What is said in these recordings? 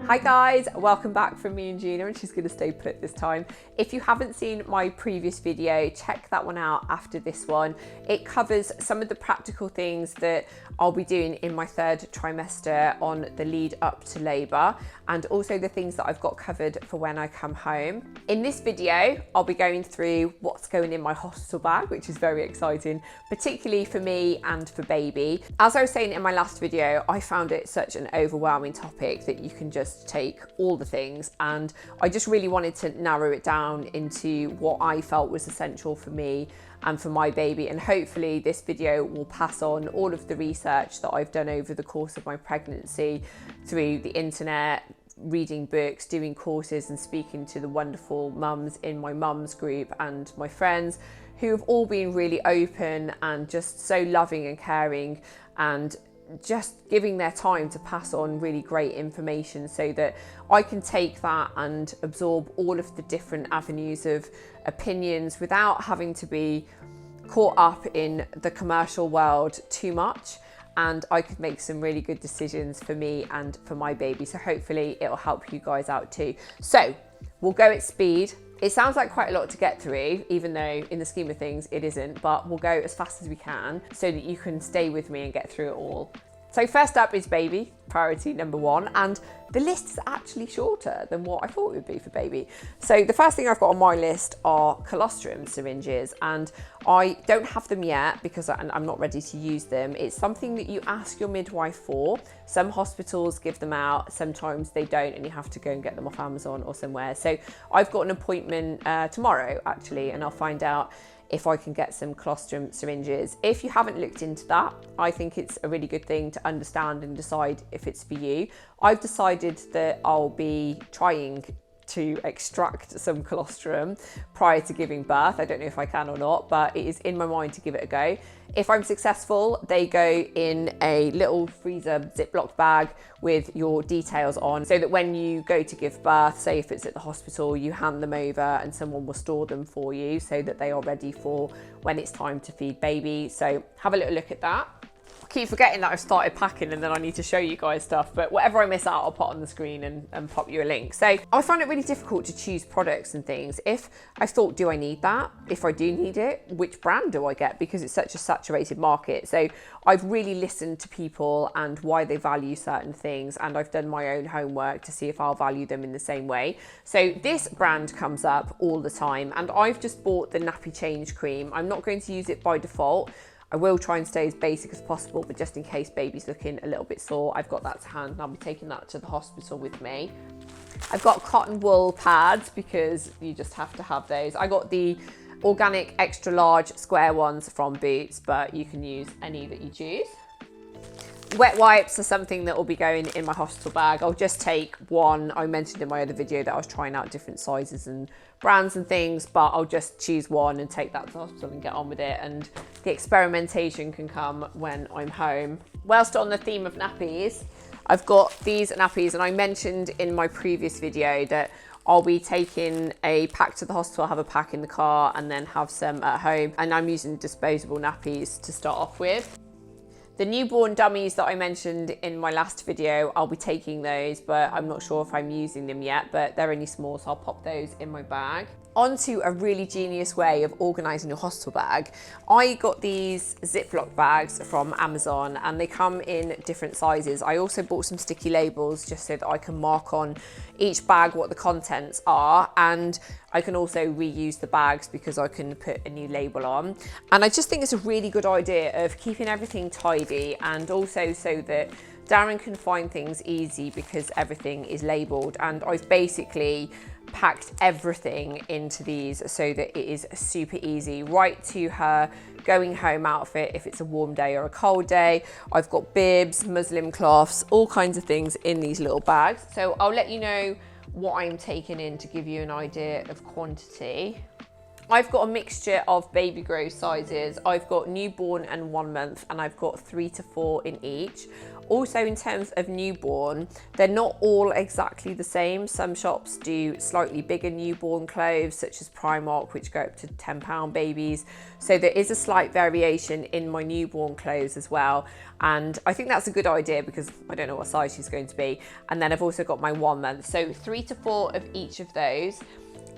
Hi guys, welcome back from me and Gina, and she's gonna stay put this time. If you haven't seen my previous video, check that one out after this one. It covers some of the practical things that I'll be doing in my third trimester on the lead up to labour, and also the things that I've got covered for when I come home. In this video, I'll be going through what's going in my hospital bag, which is very exciting, particularly for me and for baby. As I was saying in my last video, I found it such an overwhelming topic that you can just take all the things, and I just really wanted to narrow it down into what I felt was essential for me and for my baby, and hopefully this video will pass on all of the research that I've done over the course of my pregnancy through the internet, reading books, doing courses and speaking to the wonderful mums in my mums group and my friends who have all been really open and just so loving and caring and just giving their time to pass on really great information so that I can take that and absorb all of the different avenues of opinions without having to be caught up in the commercial world too much, and I could make some really good decisions for me and for my baby. So hopefully it'll help you guys out too. So we'll go at speed. It sounds like quite a lot to get through, even though in the scheme of things it isn't, but we'll go as fast as we can so that you can stay with me and get through it all. So first up is baby, priority number one, and the list is actually shorter than what I thought it would be for baby. So the first thing I've got on my list are colostrum syringes, and I don't have them yet because I'm not ready to use them. It's something that you ask your midwife for. Some hospitals give them out, sometimes they don't, and you have to go and get them off Amazon or somewhere. So I've got an appointment tomorrow actually, and I'll find out if I can get some colostrum syringes. If you haven't looked into that, I think it's a really good thing to understand and decide if it's for you. I've decided that I'll be trying to extract some colostrum prior to giving birth. I don't know if I can or not, but it is in my mind to give it a go. If I'm successful, they go in a little freezer Ziploc bag with your details on, so that when you go to give birth, say if it's at the hospital, you hand them over and someone will store them for you so that they are ready for when it's time to feed baby. So have a little look at that. I keep forgetting that I've started packing and then I need to show you guys stuff, but whatever I miss out, I'll put on the screen and pop you a link. So I find it really difficult to choose products and things. If I thought, do I need that? If I do need it, which brand do I get? Because it's such a saturated market. So I've really listened to people and why they value certain things, and I've done my own homework to see if I'll value them in the same way. So this brand comes up all the time, and I've just bought the Nappy Change Cream. I'm not going to use it by default. I will try and stay as basic as possible, but just in case baby's looking a little bit sore, I've got that to hand and I'll be taking that to the hospital with me. I've got cotton wool pads because you just have to have those. I got the organic extra large square ones from Boots, but you can use any that you choose. Wet wipes are something that will be going in my hospital bag. I'll just take one. I mentioned in my other video that I was trying out different sizes and brands and things, but I'll just choose one and take that to the hospital and get on with it. And the experimentation can come when I'm home. Whilst on the theme of nappies, I've got these nappies, and I mentioned in my previous video that I'll be taking a pack to the hospital, have a pack in the car, and then have some at home. And I'm using disposable nappies to start off with. The newborn dummies that I mentioned in my last video, I'll be taking those, but I'm not sure if I'm using them yet, but they're only small, so I'll pop those in my bag. Onto a really genius way of organising your hospital bag. I got these Ziploc bags from Amazon, and they come in different sizes. I also bought some sticky labels just so that I can mark on each bag what the contents are, and I can also reuse the bags because I can put a new label on. And I just think it's a really good idea of keeping everything tidy, and also so that Darren can find things easy because everything is labelled. And I've basically packed everything into these so that it is super easy, right to her going home outfit if it's a warm day or a cold day. I've got bibs, muslin cloths, all kinds of things in these little bags. So I'll let you know what I'm taking in to give you an idea of quantity. I've got a mixture of baby grow sizes. I've got newborn and 1 month, and I've got 3 to 4 in each. Also, in terms of newborn, they're not all exactly the same. Some shops do slightly bigger newborn clothes, such as Primark, which go up to £10 babies. So there is a slight variation in my newborn clothes as well. And I think that's a good idea because I don't know what size she's going to be. And then I've also got my 1 month. So 3 to 4 of each of those.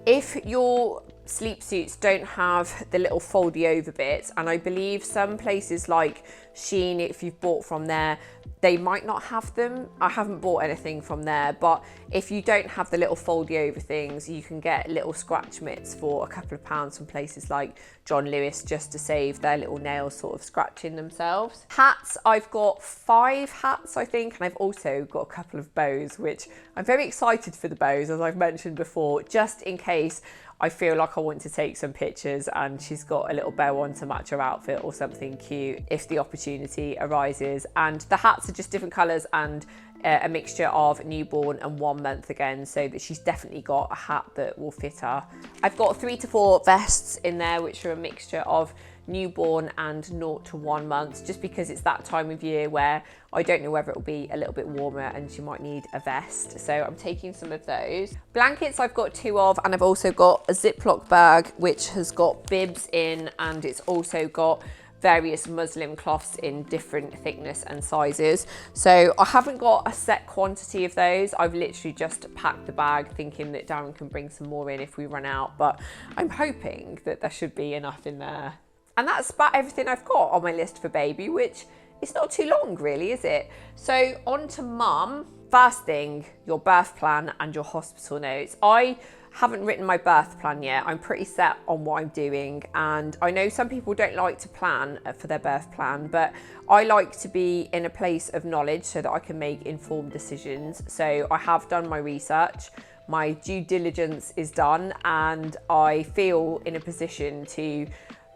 If your sleep suits don't have the little foldy over bits, and I believe some places like Shein, if you've bought from there, they might not have them. I haven't bought anything from there, but if you don't have the little foldy over things, you can get little scratch mitts for a couple of pounds from places like John Lewis, just to save their little nails sort of scratching themselves. Hats, I've got 5 hats, I think, and I've also got a couple of bows, which I'm very excited for the bows, as I've mentioned before, just in case I feel like I want to take some pictures and she's got a little bow on to match her outfit or something cute if the opportunity arises. And the hats are just different colours and a mixture of newborn and 1 month again, so that she's definitely got a hat that will fit her. I've got 3 to 4 vests in there, which are a mixture of newborn and 0 to 1 month, just because it's that time of year where I don't know whether it'll be a little bit warmer and she might need a vest. So I'm taking some of those. Blankets I've got 2 of, and I've also got a Ziploc bag which has got bibs in, and it's also got various muslin cloths in different thickness and sizes. So I haven't got a set quantity of those. I've literally just packed the bag thinking that Darren can bring some more in if we run out, but I'm hoping that there should be enough in there. And that's about everything I've got on my list for baby, which is not too long really, is it? So on to mum. First thing, your birth plan and your hospital notes. I haven't written my birth plan yet. I'm pretty set on what I'm doing, and I know some people don't like to plan for their birth plan, but I like to be in a place of knowledge so that I can make informed decisions. So I have done my research, my due diligence is done, and I feel in a position to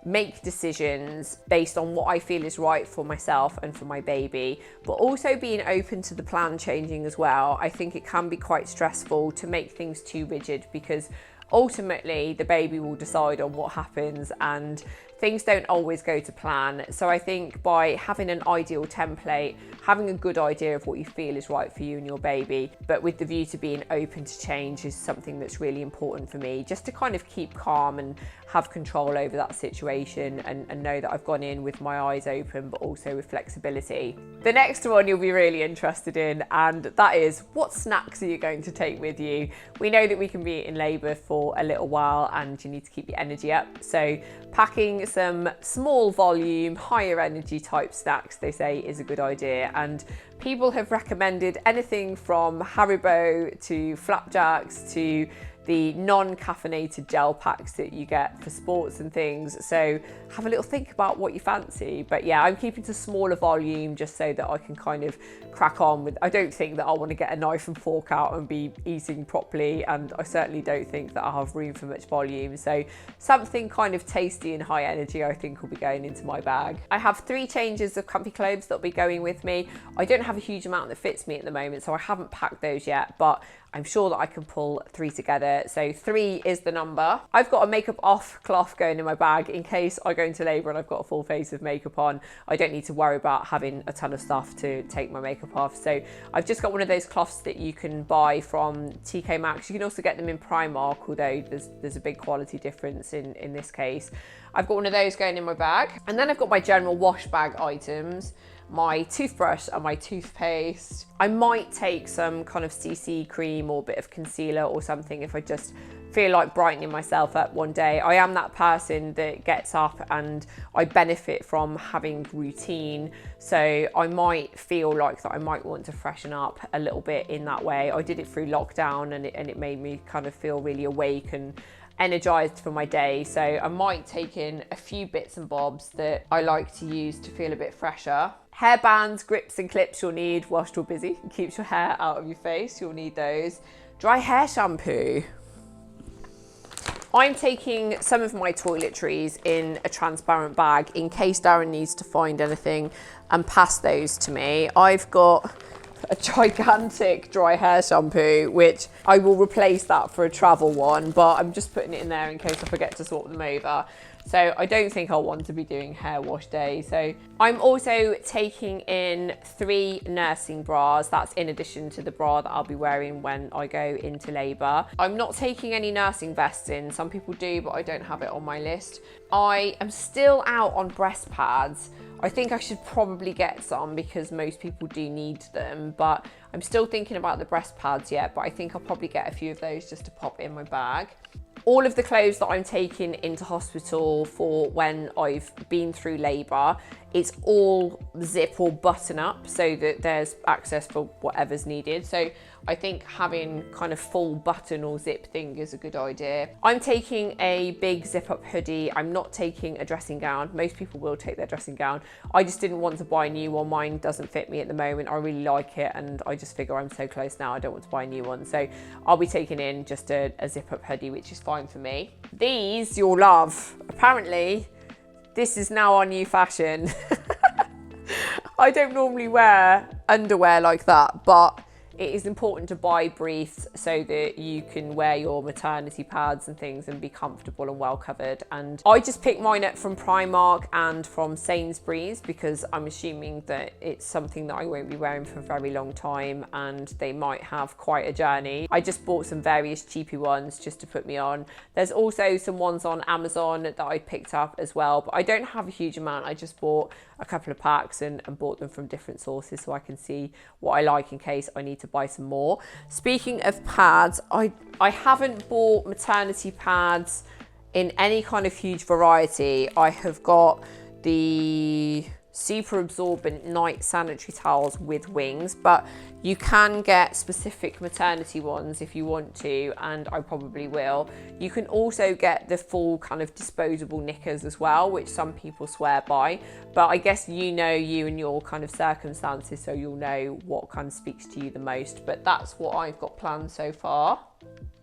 make decisions based on what I feel is right for myself and for my baby, but also being open to the plan changing as well. I think it can be quite stressful to make things too rigid, because ultimately the baby will decide on what happens and things don't always go to plan. So I think by having an ideal template, having a good idea of what you feel is right for you and your baby, but with the view to being open to change, is something that's really important for me, just to kind of keep calm and have control over that situation, and know that I've gone in with my eyes open, but also with flexibility. The next one you'll be really interested in, and that is, what snacks are you going to take with you? We know that we can be in labour for a little while and you need to keep your energy up. So packing some small volume, higher energy type snacks, they say, is a good idea. And people have recommended anything from Haribo to flapjacks to the non-caffeinated gel packs that you get for sports and things. So have a little think about what you fancy. But yeah, I'm keeping to smaller volume just so that I can kind of crack on with, I don't think that I want to get a knife and fork out and be eating properly, and I certainly don't think that I'll have room for much volume. So something kind of tasty and high energy I think will be going into my bag. I have 3 changes of comfy clothes that'll be going with me. I don't have a huge amount that fits me at the moment, so I haven't packed those yet, but I'm sure that I can pull 3 together. So 3 is the number. I've got a makeup off cloth going in my bag in case I go into labour and I've got a full face of makeup on. I don't need to worry about having a ton of stuff to take my makeup off. So I've just got one of those cloths that you can buy from TK Maxx. You can also get them in Primark, although there's a big quality difference in this case. I've got one of those going in my bag. And then I've got my general wash bag items, my toothbrush and my toothpaste. I might take some kind of CC cream or a bit of concealer or something if I just feel like brightening myself up one day. I am that person that gets up and I benefit from having routine, so I might feel like that I might want to freshen up a little bit in that way. I did it through lockdown and it made me kind of feel really awake and energized for my day. So I might take in a few bits and bobs that I like to use to feel a bit fresher. Hairbands, grips and clips you'll need whilst you're busy. It keeps your hair out of your face, you'll need those. Dry hair shampoo. I'm taking some of my toiletries in a transparent bag in case Darren needs to find anything and pass those to me. I've got a gigantic dry hair shampoo, which I will replace that for a travel one, but I'm just putting it in there in case I forget to swap them over. So I don't think I'll want to be doing hair wash day. So I'm also taking in 3 nursing bras. That's in addition to the bra that I'll be wearing when I go into labour. I'm not taking any nursing vests in. Some people do, but I don't have it on my list. I am still out on breast pads. I think I should probably get some because most people do need them, but I'm still thinking about the breast pads yet, but I think I'll probably get a few of those just to pop in my bag. All of the clothes that I'm taking into hospital for when I've been through labour, it's all zip or button up so that there's access for whatever's needed. So I think having kind of full button or zip thing is a good idea. I'm taking a big zip up hoodie. I'm not taking a dressing gown. Most people will take their dressing gown. I just didn't want to buy a new one. Mine doesn't fit me at the moment. I really like it and I just figure I'm so close now, I don't want to buy a new one. So I'll be taking in just a zip up hoodie, which is fine for me. These you'll love. Apparently, this is now our new fashion. I don't normally wear underwear like that, but it is important to buy briefs so that you can wear your maternity pads and things and be comfortable and well covered. And I just picked mine up from Primark and from Sainsbury's because I'm assuming that it's something that I won't be wearing for a very long time and they might have quite a journey. I just bought some various cheapy ones just to put me on. There's also some ones on Amazon that I picked up as well, but I don't have a huge amount. I just bought a couple of packs and bought them from different sources so I can see what I like in case I need to buy some more. Speaking of pads, I haven't bought maternity pads in any kind of huge variety. I have got the super absorbent night sanitary towels with wings, but you can get specific maternity ones if you want to, and I probably will. You can also get the full kind of disposable knickers as well, which some people swear by, but I guess you know you and your kind of circumstances, so you'll know what kind of speaks to you the most, but that's what I've got planned so far.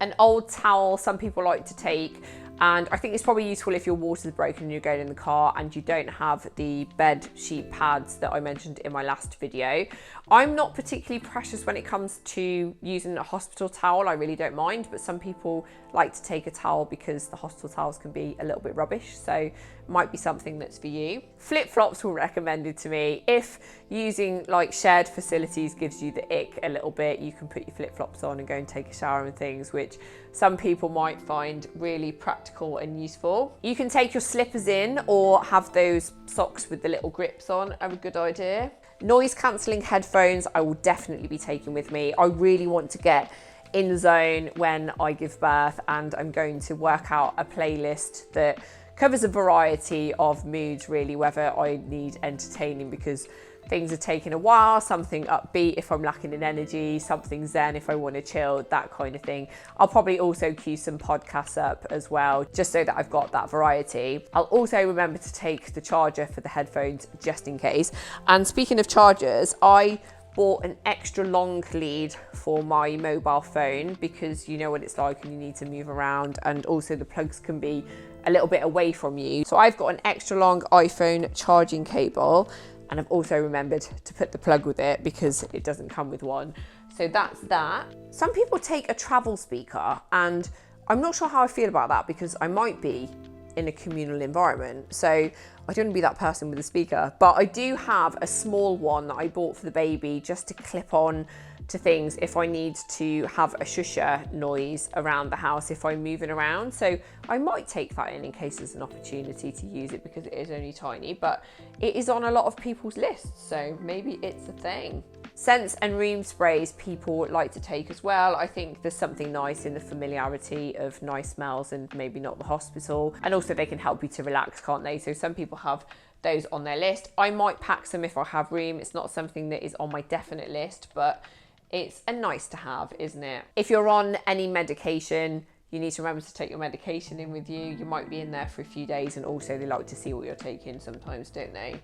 An old towel some people like to take, and I think it's probably useful if your water's broken and you're going in the car and you don't have the bed sheet pads that I mentioned in my last video. I'm not particularly precious when it comes to using a hospital towel. I really don't mind, but some people like to take a towel because the hospital towels can be a little bit rubbish, so it might be something that's for you. Flip-flops were recommended to me. If using like shared facilities gives you the ick a little bit, you can put your flip-flops on and go and take a shower and things, which some people might find really practical and useful. You can take your slippers in or have those socks with the little grips on, are a good idea. Noise cancelling headphones I will definitely be taking with me. I really want to get in the zone when I give birth, and I'm going to work out a playlist that covers a variety of moods really, whether I need entertaining because things are taking a while, something upbeat if I'm lacking in energy, something zen if I want to chill, that kind of thing. I'll probably also cue some podcasts up as well, just so that I've got that variety. I'll also remember to take the charger for the headphones just in case. And speaking of chargers, I bought an extra long lead for my mobile phone because you know what it's like when you need to move around, and also the plugs can be a little bit away from you. So I've got an extra long iPhone charging cable, and I've also remembered to put the plug with it because it doesn't come with one. So that's that. Some people take a travel speaker, and I'm not sure how I feel about that because I might be in a communal environment. So I don't want to be that person with a speaker, but I do have a small one that I bought for the baby just to clip on to things if I need to have a shusher noise around the house if I'm moving around. So I might take that in case there's an opportunity to use it because it is only tiny, but it is on a lot of people's lists, so maybe it's a thing. Scents and room sprays people like to take as well. I think there's something nice in the familiarity of nice smells and maybe not the hospital, and also they can help you to relax, can't they? So some people have those on their list. I might pack some if I have room. It's not something that is on my definite list, but it's a nice to have, isn't it? If you're on any medication, you need to remember to take your medication in with you. You might be in there for a few days, and also they like to see what you're taking sometimes, don't they?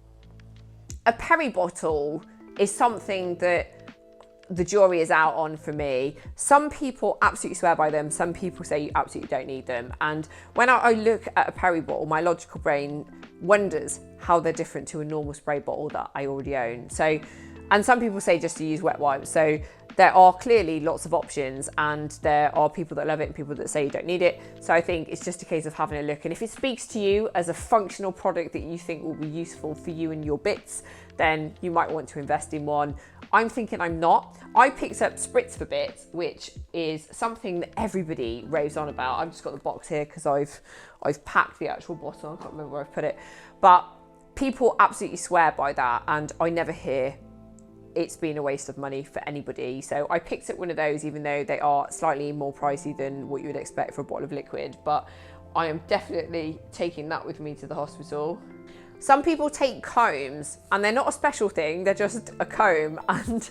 A peri bottle is something that the jury is out on for me. Some people absolutely swear by them. Some people say you absolutely don't need them. And when I look at a peri bottle, my logical brain wonders how they're different to a normal spray bottle that I already own. So And some people say just to use wet wipes. So there are clearly lots of options, and there are people that love it and people that say you don't need it. So I think it's just a case of having a look. And if it speaks to you as a functional product that you think will be useful for you and your bits, then you might want to invest in one. I'm thinking I'm not. I picked up Spritz for Bits, which is something that everybody raves on about. I've just got the box here because I've packed the actual bottle. I can't remember where I've put it. But people absolutely swear by that, and I never hear it's been a waste of money for anybody. So I picked up one of those, even though they are slightly more pricey than what you would expect for a bottle of liquid. But I am definitely taking that with me to the hospital. Some people take combs, and they're not a special thing, they're just a comb. And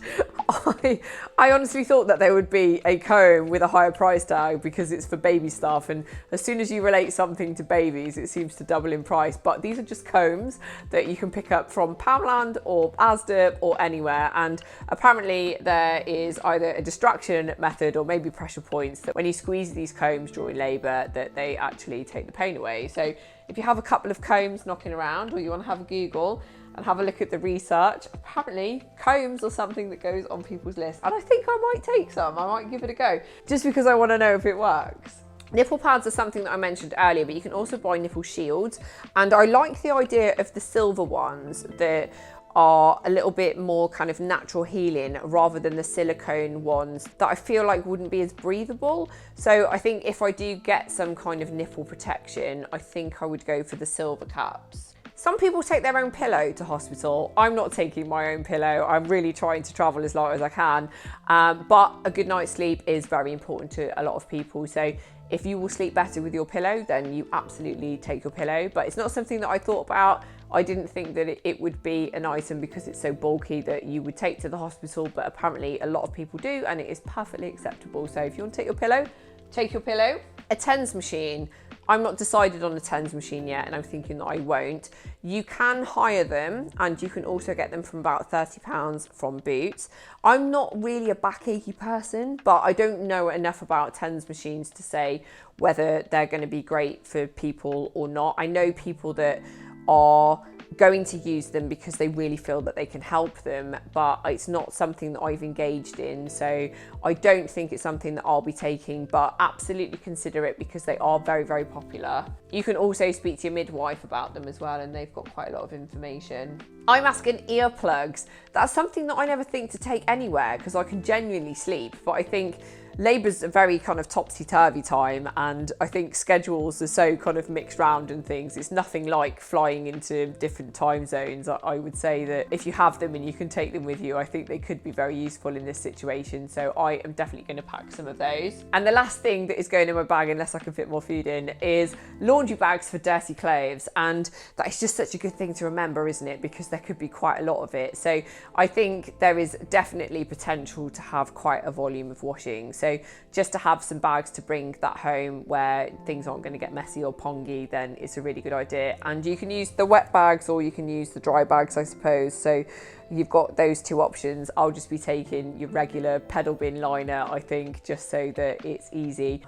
I honestly thought that there would be a comb with a higher price tag because it's for baby stuff. And as soon as you relate something to babies, it seems to double in price. But these are just combs that you can pick up from Poundland or Asda or anywhere. And apparently there is either a distraction method or maybe pressure points that when you squeeze these combs during labour, that they actually take the pain away. So if you have a couple of combs knocking around, or you want to have a Google and have a look at the research, apparently combs are something that goes on people's list. And I think I might take some, I might give it a go, just because I want to know if it works. Nipple pads are something that I mentioned earlier, but you can also buy nipple shields. And I like the idea of the silver ones that are a little bit more kind of natural healing rather than the silicone ones that I feel like wouldn't be as breathable. So I think if I do get some kind of nipple protection, I think I would go for the silver caps. Some people take their own pillow to hospital. I'm not taking my own pillow. I'm really trying to travel as light as I can. But a good night's sleep is very important to a lot of people. So if you will sleep better with your pillow, then you absolutely take your pillow. But it's not something that I thought about. I didn't think that it would be an item because it's so bulky that you would take to the hospital, but apparently a lot of people do, and it is perfectly acceptable. So if you want to take your pillow, take your pillow. A TENS machine. I'm not decided on a TENS machine yet, and I'm thinking that I won't. You can hire them, and you can also get them from about £30 from Boots. I'm not really a backache person, but I don't know enough about TENS machines to say whether they're going to be great for people or not. I know people that are going to use them because they really feel that they can help them, but it's not something that I've engaged in, so I don't think it's something that I'll be taking, but absolutely consider it because they are very, very popular. You can also speak to your midwife about them as well, and they've got quite a lot of information. Eye mask and earplugs. That's something that I never think to take anywhere because I can genuinely sleep, but I think labour's a very kind of topsy-turvy time, and I think schedules are so kind of mixed round and things. It's nothing like flying into different time zones. I would say that if you have them and you can take them with you, I think they could be very useful in this situation. So I am definitely going to pack some of those. And the last thing that is going in my bag, unless I can fit more food in, is laundry bags for dirty clothes. And that is just such a good thing to remember, isn't it? Because there could be quite a lot of it. So I think there is definitely potential to have quite a volume of washing. So just to have some bags to bring that home where things aren't going to get messy or pongy, then it's a really good idea. And you can use the wet bags or you can use the dry bags, I suppose. So you've got those two options. I'll just be taking your regular pedal bin liner, I think, just so that it's easy.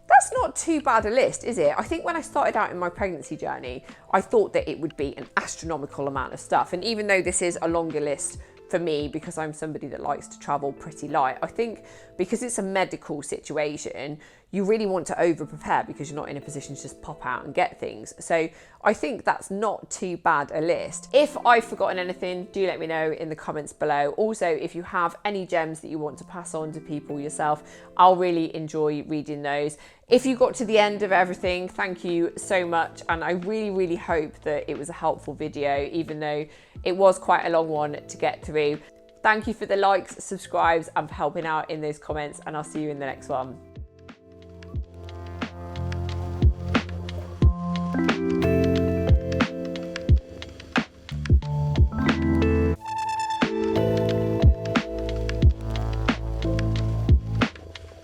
That's not too bad a list, is it? I think when I started out in my pregnancy journey, I thought that it would be an astronomical amount of stuff. And even though this is a longer list for me, because I'm somebody that likes to travel pretty light, I think because it's a medical situation, you really want to over prepare because you're not in a position to just pop out and get things. So I think that's not too bad a list. If I've forgotten anything, do let me know in the comments below. Also, if you have any gems that you want to pass on to people yourself, I'll really enjoy reading those. If you got to the end of everything, thank you so much. And I really, really hope that it was a helpful video, even though it was quite a long one to get through. Thank you for the likes, subscribes, and for helping out in those comments, and I'll see you in the next one.